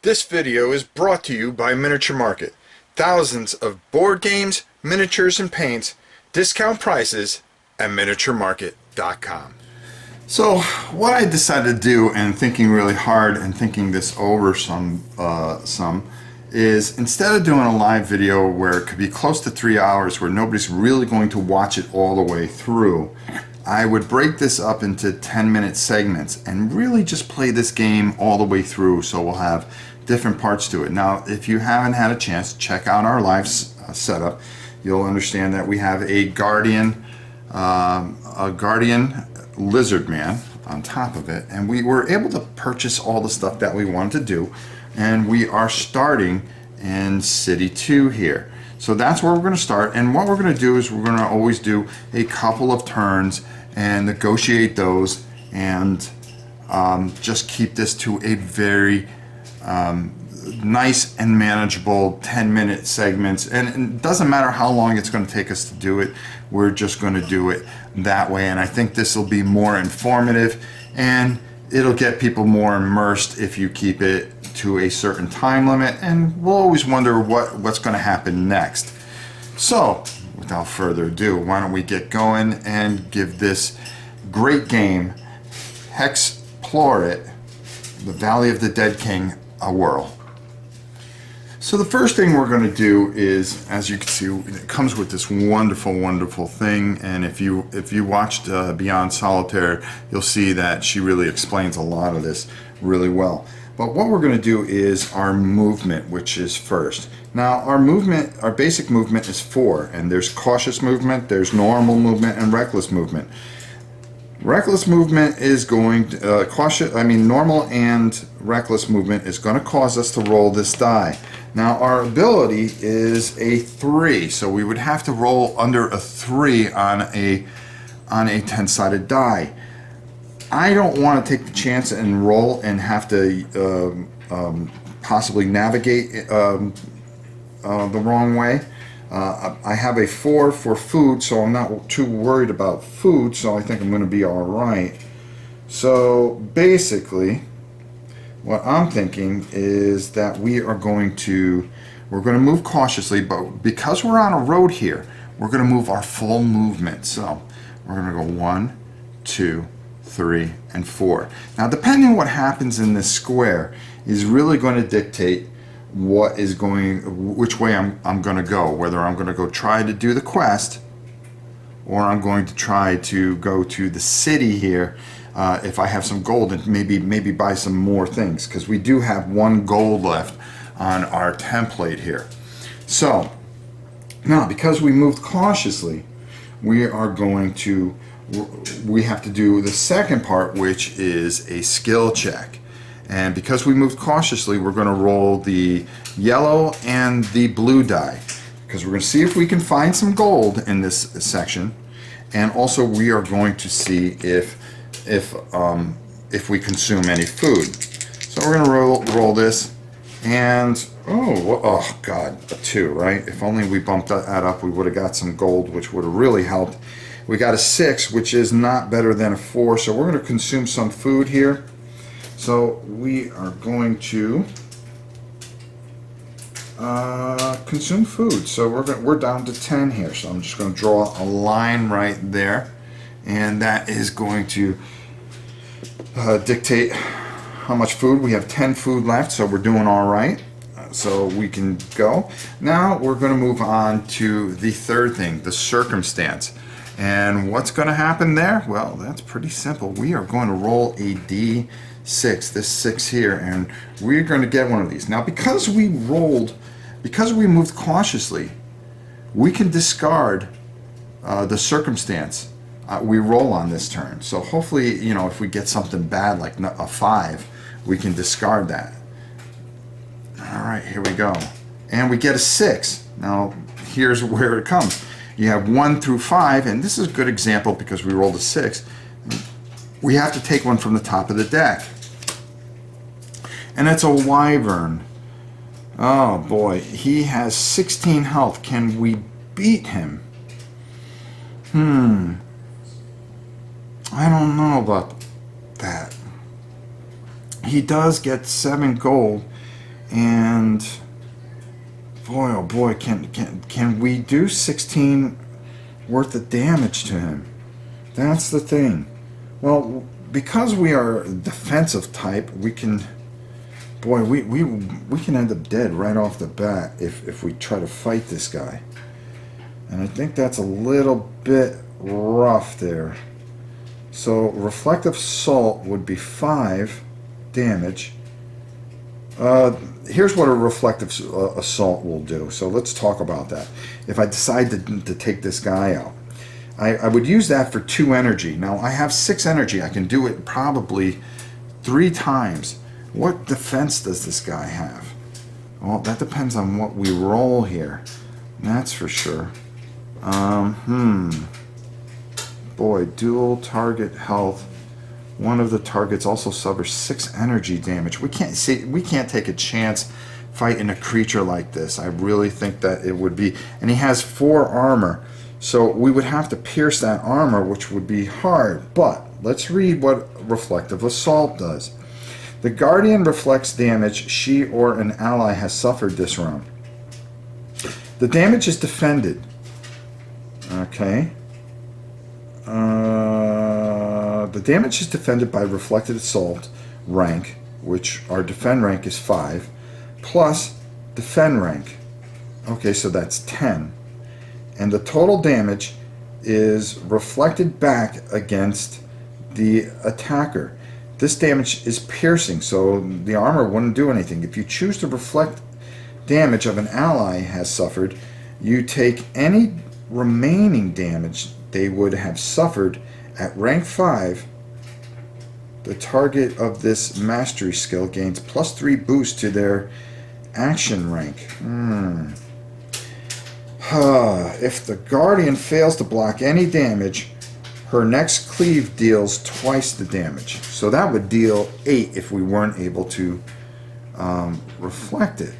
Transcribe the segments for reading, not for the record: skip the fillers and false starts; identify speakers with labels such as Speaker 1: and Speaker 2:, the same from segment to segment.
Speaker 1: This video is brought to you by Miniature Market. Thousands of board games, miniatures, and paints, discount prices at miniaturemarket.com.
Speaker 2: So what I decided to do, and thinking really hard and thinking this over some is instead of doing a live video where it could be close to 3 hours where nobody's really going to watch it all the way through, I would break this up into 10-minute segments and really just play this game all the way through, so we'll have different parts to it. Now, if you haven't had a chance, check out our live setup. You'll understand that we have a guardian lizard man on top of it, and we were able to purchase all the stuff that we wanted to do, and we are starting in City 2 here. So that's where we're going to start, and what we're going to do is we're going to always do a couple of turns and negotiate those, and just keep this to a very nice and manageable 10-minute segments, and it doesn't matter how long it's going to take us to do it. We're just going to do it that way, and I think this will be more informative, and it'll get people more immersed if you keep it to a certain time limit, and we'll always wonder what's going to happen next. So without further ado, why don't we get going and give this great game, Hxplore, the Valley of the Dead King, a whirl. So the first thing we're going to do is, as you can see, it comes with this wonderful thing, and if you watched Beyond Solitaire, you'll see that she really explains a lot of this really well. But what we're going to do is our movement, which is first. Now our basic movement is 4, and there's cautious movement, there's normal movement, and reckless movement. Reckless movement is going to, normal and reckless movement is going to cause us to roll this die. Now our ability is a 3, so we would have to roll under a 3 on a 10-sided die. I don't want to take the chance and roll and have to possibly navigate the wrong way. I have a 4 for food, so I'm not too worried about food, so I think I'm going to be alright. So basically what I'm thinking is that we're going to move cautiously, but because we're on a road here, we're going to move our full movement. So we're going to go 1, 2, 3, and 4. Now depending on what happens in this square is really going to dictate which way I'm going to go, whether I'm going to go try to do the quest, or I'm going to try to go to the city here if I have some gold, and maybe buy some more things, because we do have 1 gold left on our template here. So now, because we moved cautiously, we have to do the second part, which is a skill check. And because we moved cautiously, we're going to roll the yellow and the blue die, because we're going to see if we can find some gold in this section, and also we are going to see if we consume any food. So we're going to roll this, and oh god, a 2, right? If only we bumped that up, we would have got some gold, which would have really helped. We got a 6, which is not better than a 4, so we're going to consume some food here. So we are going to consume food. So we're down to 10 here. So I'm just going to draw a line right there, and that is going to dictate how much food. We have 10 food left, so we're doing all right. So we can go. Now we're going to move on to the third thing, the circumstance. And what's going to happen there? Well, that's pretty simple. We are going to roll a D6, this 6 here, and we're going to get one of these. Now, because we moved cautiously, we can discard the circumstance we roll on this turn. So hopefully, if we get something bad like a 5, we can discard that. All right, here we go. And we get a 6. Now, here's where it comes. You have 1 through 5, and this is a good example because we rolled a 6. We have to take one from the top of the deck. And it's a wyvern. Oh boy, he has 16 health. Can we beat him? I don't know about that. He does get 7 gold, And boy, oh boy, can we do 16 worth of damage to him? That's the thing. Well, because we are defensive type, we can, boy, we can end up dead right off the bat if we try to fight this guy. And I think that's a little bit rough there. So reflective assault would be 5 damage. Here's what a reflective assault will do. So let's talk about that. If I decide to take this guy out, I would use that for 2 energy. Now I have 6 energy. I can do it probably 3 times. What defense does this guy have? Well, that depends on what we roll here. That's for sure. Boy, dual target health. One of the targets also suffers 6 energy damage. We can't take a chance fighting a creature like this. I really think that it would be, and he has 4 armor, so we would have to pierce that armor, which would be hard. But let's read what reflective assault does. The guardian reflects damage she or an ally has suffered this round. The damage is defended. Okay. The damage is defended by reflected assault rank, which our defend rank is 5, plus defend rank. Okay, so that's 10. And the total damage is reflected back against the attacker. This damage is piercing, so the armor wouldn't do anything. If you choose to reflect damage of an ally has suffered, you take any remaining damage they would have suffered at rank 5. The target of this mastery skill gains +3 boost to their action rank. If the guardian fails to block any damage, her next cleave deals twice the damage. So that would deal 8 if we weren't able to reflect it.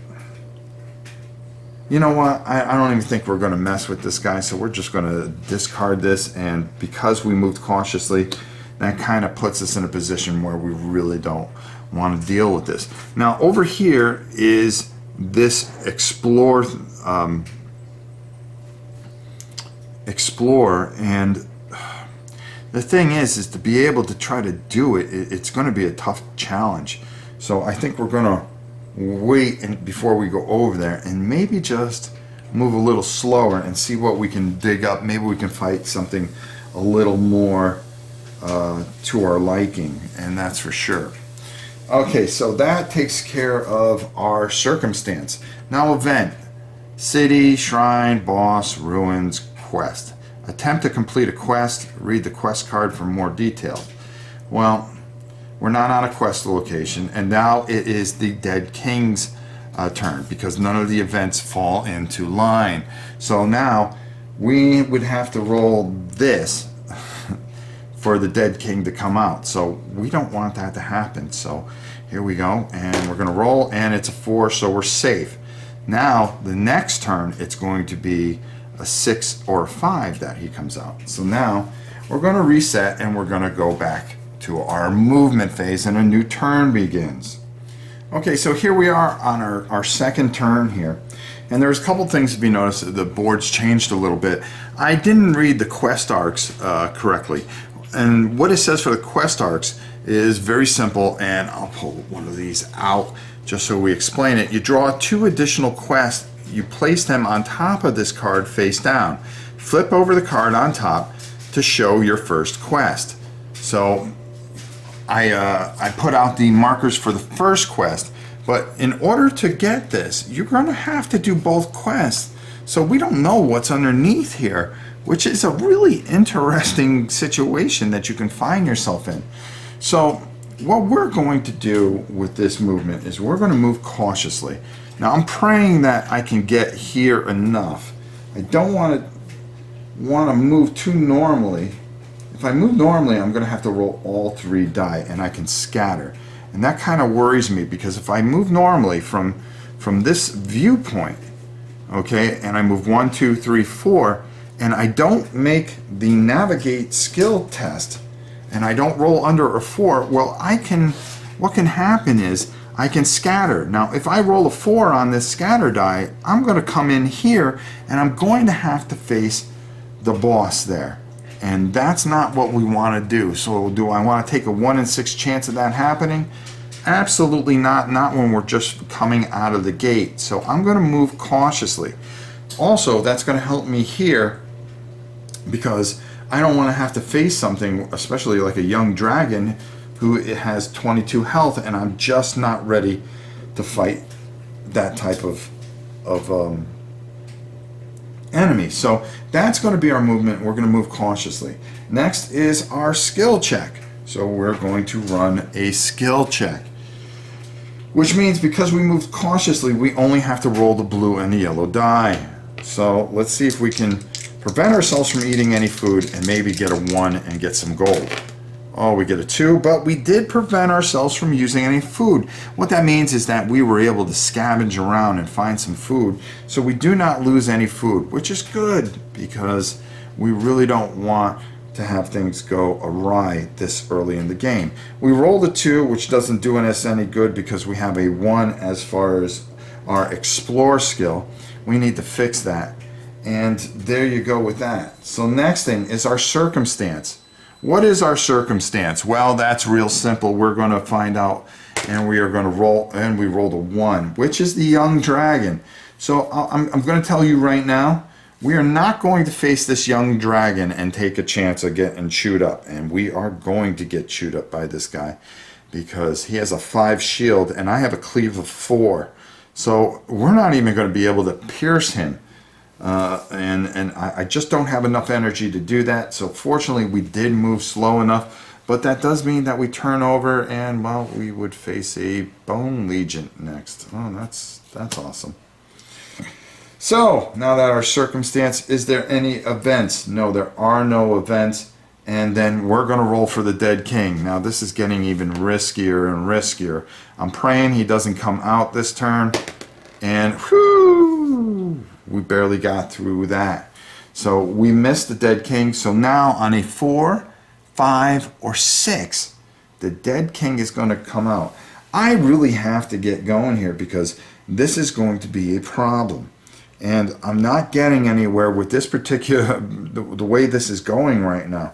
Speaker 2: You know what? I don't even think we're going to mess with this guy, so we're just going to discard this. And because we moved cautiously, that kind of puts us in a position where we really don't want to deal with this. Now, over here is this Hxplore, and the thing is to be able to try to do it, it's going to be a tough challenge. So I think we're going to wait before we go over there and maybe just move a little slower and see what we can dig up. Maybe we can fight something a little more to our liking, and that's for sure. Okay, so that takes care of our circumstance. Now event: city, shrine, boss, ruins, quest. Attempt to complete a quest. Read the quest card for more details. Well, we're not on a quest location, and now it is the Dead King's turn because none of the events fall into line. So now we would have to roll this for the Dead King to come out. So we don't want that to happen. So here we go, and we're going to roll, and it's a 4, so we're safe. Now the next turn it's going to be a 6 or a 5 that he comes out. So now we're going to reset, and we're going to go back to our movement phase, and a new turn begins. Okay, so here we are on our second turn here, and there's a couple things to be noticed. The board's changed a little bit. I didn't read the quest arcs correctly, and what it says for the quest arcs is very simple, and I'll pull one of these out just so we explain it. You draw 2 additional quests, you place them on top of this card face down. Flip over the card on top to show your first quest. So I put out the markers for the first quest, but in order to get this, you're going to have to do both quests. So we don't know what's underneath here, which is a really interesting situation that you can find yourself in. So what we're going to do with this movement is we're going to move cautiously. Now I'm praying that I can get here enough. I don't want to move too normally. If I move normally, I'm going to have to roll all 3 die, and I can scatter. And that kind of worries me, because if I move normally from this viewpoint, okay, and I move 1, 2, 3, 4, and I don't make the navigate skill test, and I don't roll under a 4, well, what can happen is I can scatter. Now, if I roll a 4 on this scatter die, I'm going to come in here and I'm going to have to face the boss there. And that's not what we want to do. So do I want to take a 1 in 6 chance of that happening? Absolutely not. Not when we're just coming out of the gate. So I'm going to move cautiously. Also, that's going to help me here because I don't want to have to face something, especially like a young dragon who has 22 health, and I'm just not ready to fight that type of enemy. So that's going to be our movement. We're going to move cautiously. Next is our skill check. So we're going to run a skill check, which means because we moved cautiously, we only have to roll the blue and the yellow die. So let's see if we can prevent ourselves from eating any food and maybe get a 1 and get some gold. Oh, we get a 2, but we did prevent ourselves from using any food. What that means is that we were able to scavenge around and find some food, so we do not lose any food, which is good because we really don't want to have things go awry this early in the game. We rolled a 2, which doesn't do us any good because we have a 1 as far as our Hxplore skill. We need to fix that. And there you go with that. So next thing is our circumstance. What is our circumstance? Well, that's real simple. We're going to find out, and we are going to roll, and we rolled a 1, which is the young dragon. So I'm going to tell you right now, we are not going to face this young dragon and take a chance of getting chewed up. And we are going to get chewed up by this guy because he has a 5 shield, and I have a cleave of 4. So we're not even going to be able to pierce him. And I just don't have enough energy to do that. So fortunately we did move slow enough, but that does mean that we turn over and, well, we would face a Bone Legion next. Oh, that's awesome. So now that our circumstance, is there any events? No, there are no events. And then we're going to roll for the Dead King. Now this is getting even riskier and riskier. I'm praying he doesn't come out this turn. And whew, we barely got through that. So we missed the Dead King. So now on a 4, 5, or 6, the Dead King is going to come out. I really have to get going here because this is going to be a problem. And I'm not getting anywhere with this particular, the way this is going right now.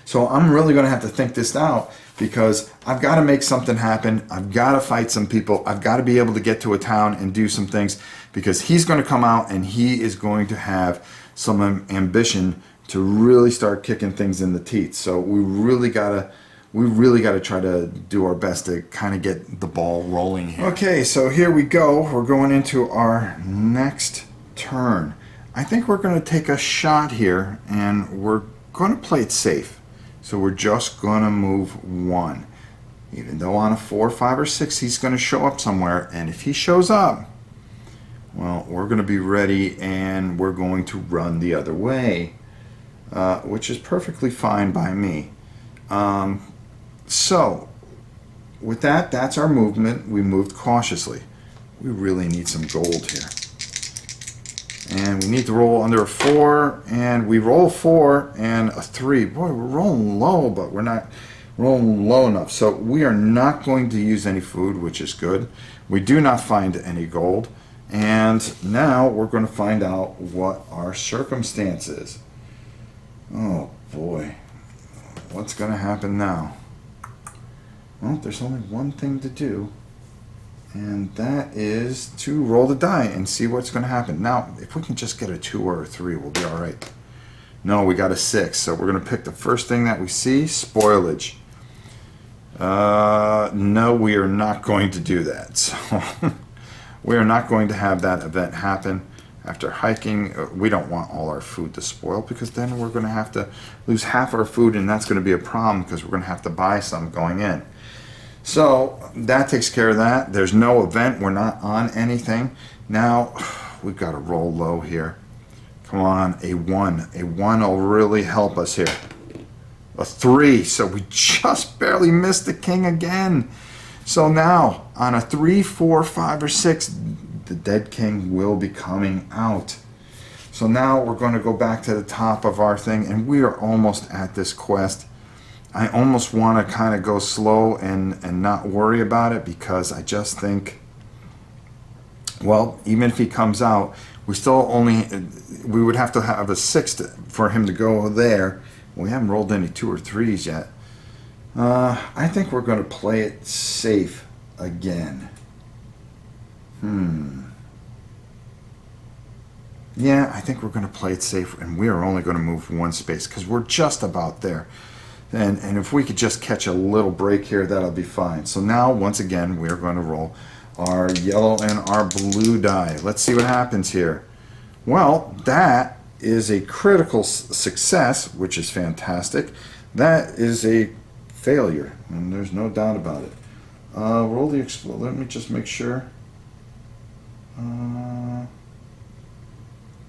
Speaker 2: So I'm really going to have to think this out because I've got to make something happen. I've got to fight some people. I've got to be able to get to a town and do some things because he's going to come out and he is going to have some ambition to really start kicking things in the teeth. So we really got to try to do our best to kind of get the ball rolling here. Okay, so here we go. We're going into our next turn. I think we're going to take a shot here and we're going to play it safe. So we're just going to move 1. Even though on a 4, 5, or 6 he's going to show up somewhere. And if he shows up, well, we're going to be ready and we're going to run the other way. Which is perfectly fine by me. So with that, that's our movement. We moved cautiously. We really need some gold here. And we need to roll under a 4, and we roll 4 and a 3. Boy, we're rolling low, but we're not rolling low enough. So we are not going to use any food, which is good. We do not find any gold. And now we're going to find out what our circumstance is. Oh boy, what's going to happen now? Well, there's only one thing to do. And that is to roll the die and see what's going to happen. Now, if we can just get a 2 or a 3, we'll be all right. No, we got a 6. So we're going to pick the first thing that we see, spoilage. No, we are not going to do that. So we are not going to have that event happen. After hiking, we don't want all our food to spoil because then we're going to have to lose half our food, and that's going to be a problem because we're going to have to buy some going in. So that takes care of that. There's no event. We're not on anything. Now we've got to roll low here. Come on, a 1. A 1 will really help us here. A 3. So we just barely missed the king again. So now on a 3, 4, 5, or 6, the Dead King will be coming out. So now we're going to go back to the top of our thing, and we are almost at this quest. I almost want to kind of go slow and not worry about it, because I just think, well, even if he comes out, we still only, we would have to have a 6 for him to go there. We haven't rolled any 2 or 3s yet. I think we're going to play it safe again. Yeah, I think we're going to play it safe, and we are only going to move 1 space because we're just about there. And if we could just catch a little break here, that'll be fine. So now, once again, we're going to roll our yellow and our blue die. Let's see what happens here. Well, that is a critical success, which is fantastic. That is a failure, and there's no doubt about it. Roll the Hxplore. Let me just make sure.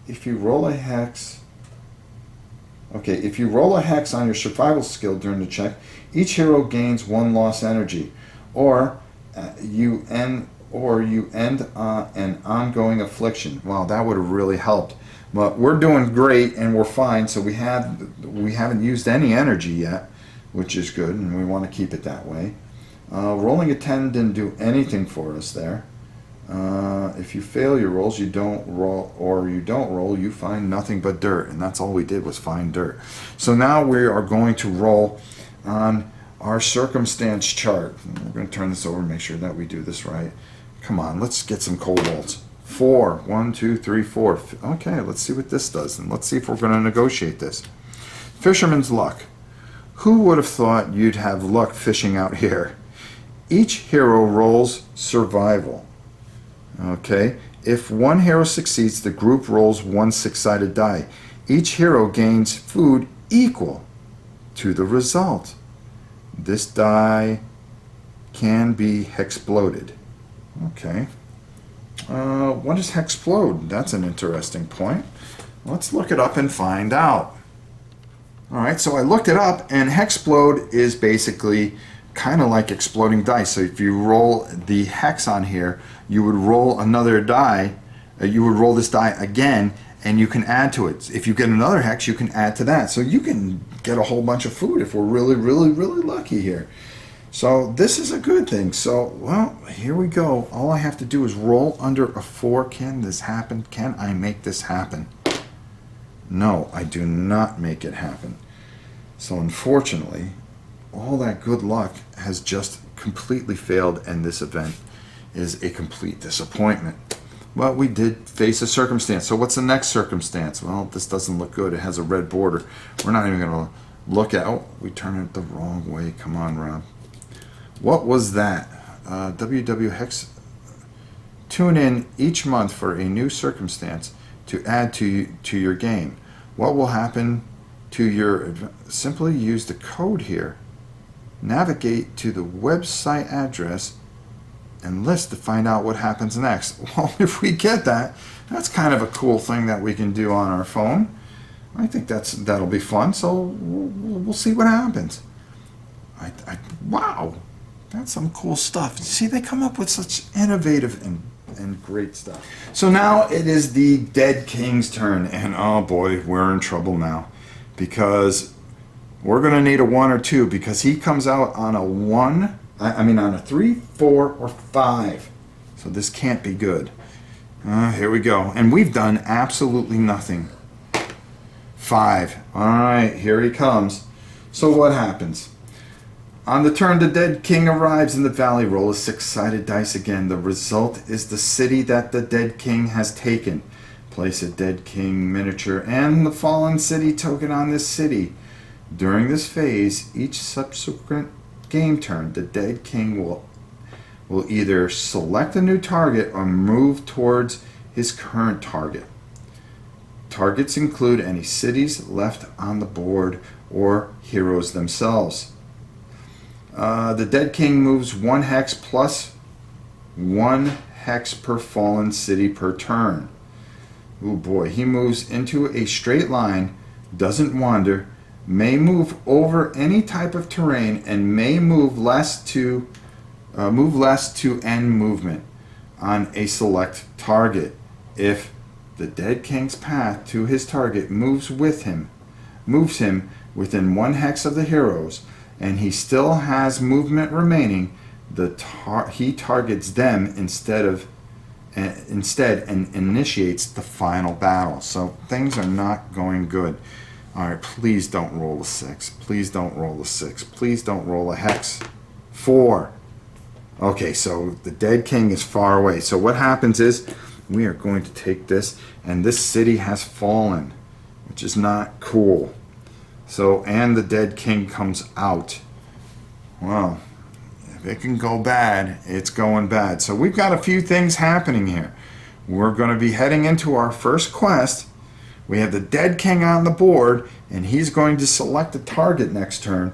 Speaker 2: If you roll a hex, okay, if you roll a hex on your survival skill during the check, each hero gains 1 loss energy, or you end an ongoing affliction. Wow, that would have really helped. But we're doing great and we're fine, so we haven't used any energy yet, which is good, and we want to keep it that way. Rolling a 10 didn't do anything for us there. If you fail your rolls, you don't roll, you find nothing but dirt, and that's all we did was find dirt. So now we are going to roll on our circumstance chart. We're going to turn this over and make sure that we do this right. Come on, let's get some kobolds. 4. 1, 2, 3, 4. Okay, let's see what this does, and let's see if we're going to negotiate this. Fisherman's luck. Who would have thought you'd have luck fishing out here? Each hero rolls survival. Okay, if one hero succeeds, the group rolls 1 6-sided die. Each hero gains food equal to the result. This die can be hexploded. Okay. What is hexplode? That's an interesting point. Let's look it up and find out. Alright, so I looked it up, and hexplode is basically kind of like exploding dice. So if you roll the hex on here, you would roll another die, you would roll this die again, and you can add to it. If you get another hex, you can add to that. So you can get a whole bunch of food if we're really, really, really lucky here. So this is a good thing. So, well, here we go. All I have to do is roll under a 4. Can this happen? Can I make this happen? No, I do not make it happen. So unfortunately, all that good luck has just completely failed, and this event is a complete disappointment. Well, we did face a circumstance. So what's the next circumstance? Well, this doesn't look good. It has a red border. We're not even going to look at. Oh, we turned it the wrong way. Come on, Rob. What was that? WW Hex. Tune in each month for a new circumstance to add to your game. What will happen to your... Simply use the code here. Navigate to the website address and list to find out what happens next. Well, if we get that, that's kind of a cool thing that we can do on our phone. I think that'll be fun, so we'll see what happens. Wow, that's some cool stuff. See, they come up with such innovative and great stuff. So now it is the Dead King's turn, and oh boy, we're in trouble now, because we're going to need a 1 or 2, because he comes out on a 1, on a 3, 4, or 5. So this can't be good. Here we go. And we've done absolutely nothing. 5. Alright, here he comes. So what happens? On the turn, the Dead King arrives in the valley. Roll a 6-sided dice again. The result is the city that the Dead King has taken. Place a Dead King miniature and the Fallen City token on this city. During this phase, each subsequent game turn, the Dead King will either select a new target or move towards his current target. Targets include any cities left on the board or heroes themselves. The Dead King moves 1 hex plus 1 hex per fallen city per turn. Oh boy, he moves into a straight line, doesn't wander, may move over any type of terrain, and may move less to end movement on a select target. If the Dead King's path to his target moves him within 1 hex of the heroes, and he still has movement remaining, he targets them instead and initiates the final battle. So things are not going good. All right, please don't roll a 6. Please don't roll a 6. Please don't roll a hex. 4. Okay, so the dead king is far away. So what happens is we are going to take this, and this city has fallen, which is not cool. So, and the dead king comes out. Well, if it can go bad, it's going bad. So we've got a few things happening here. We're going to be heading into our first quest. We have the dead king on the board, and he's going to select a target next turn.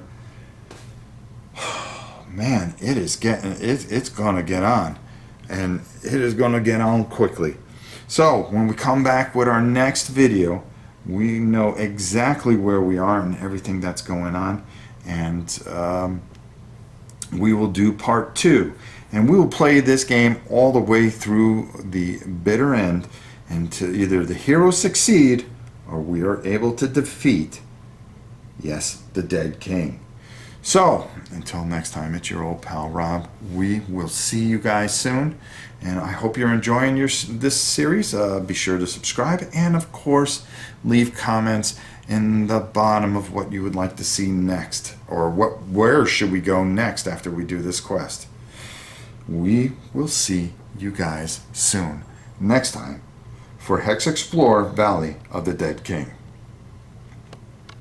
Speaker 2: Man, it's going to get on, and it is going to get on quickly. So when we come back with our next video, we know exactly where we are and everything that's going on, and we will do part 2, and we will play this game all the way through the bitter end, and to either the heroes succeed or we are able to defeat, yes, the dead king. So until next time, it's your old pal Rob. We will see you guys soon, and I hope you're enjoying this series. Be sure to subscribe, and of course leave comments in the bottom of what you would like to see next, or where should we go next after we do this quest. We will see you guys soon, next time, for Hxplore Valley of the Dead King.